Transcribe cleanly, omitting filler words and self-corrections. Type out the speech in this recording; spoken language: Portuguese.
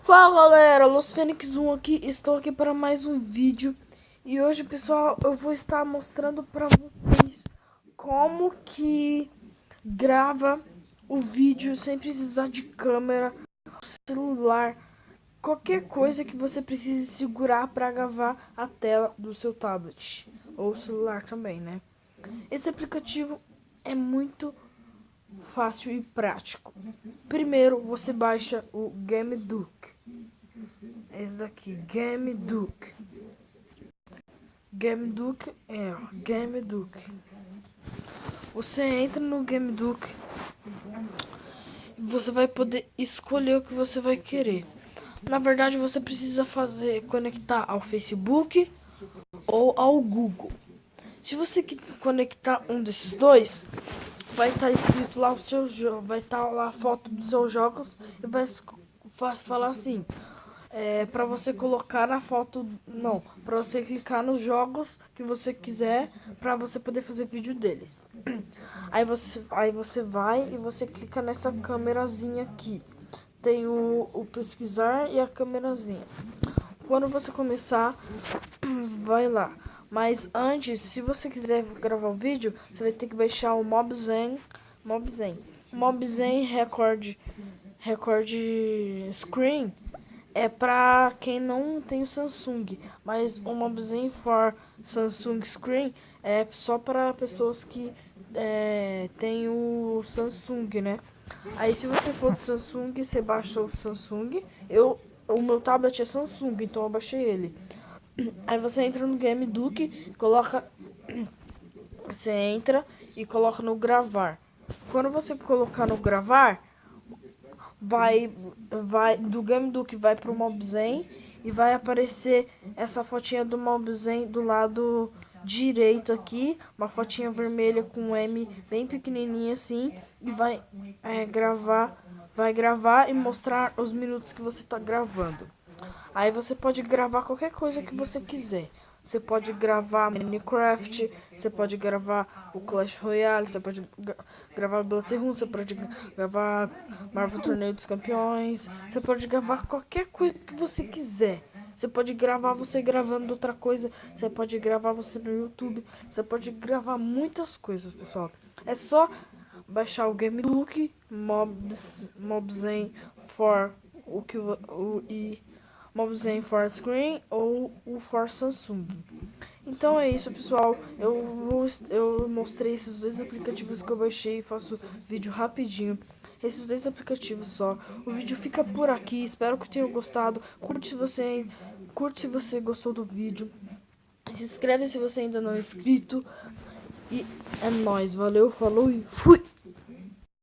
Fala galera, Los Fênix 1 aqui, estou aqui para mais um vídeo. E hoje, pessoal, eu vou estar mostrando para vocês como que grava o vídeo sem precisar de câmera, celular, qualquer coisa que você precise segurar para gravar a tela do seu tablet ou celular também, né? Esse aplicativo é muito fácil e prático. Primeiro você baixa o Gameduck. Esse daqui, Gameduck. Gameduck. Você entra no Gameduck e você vai poder escolher o que você vai querer. Na verdade, você precisa conectar ao Facebook ou ao Google. Se você conectar um desses dois, vai estar escrito lá o seu jogo, vai estar lá a foto dos seus jogos e vai falar assim, para você colocar na foto, não, para você clicar nos jogos que você quiser, para você poder fazer vídeo deles. Aí você vai e você clica nessa câmerazinha aqui. Tem o pesquisar e a câmerazinha. Quando você começar, vai lá. Mas antes, se você quiser gravar o vídeo, você vai ter que baixar o Mobzen Record Screen é para quem não tem o Samsung, mas o Mobzen for Samsung Screen é só para pessoas que tem o Samsung, né? Aí se você for do Samsung, você baixa o Samsung. O meu tablet é Samsung, então eu baixei ele. Aí você entra no Gameduck, você entra e coloca no gravar. Quando você colocar no gravar, vai do Gameduck vai pro Mobzen e vai aparecer essa fotinha do Mobzen do lado direito aqui, uma fotinha vermelha com um M bem pequenininha assim, e vai gravar e mostrar os minutos que você está gravando. Aí você pode gravar qualquer coisa que você quiser. Você pode gravar Minecraft, você pode gravar o Clash Royale, você pode gravar Bloodborne, você pode gravar Marvel Torneio dos Campeões, você pode gravar qualquer coisa que você quiser. Você pode gravar você gravando outra coisa, você pode gravar você no YouTube, você pode gravar muitas coisas, pessoal. É só baixar o Gameduck, Mobzen for Mobzen for Screen ou o for Samsung. Então é isso, pessoal. Eu mostrei esses dois aplicativos que eu baixei e faço vídeo rapidinho. Esses dois aplicativos só. O vídeo fica por aqui. Espero que tenham gostado. Curte se você gostou do vídeo. Se inscreve se você ainda não é inscrito. E é nóis. Valeu, falou e fui!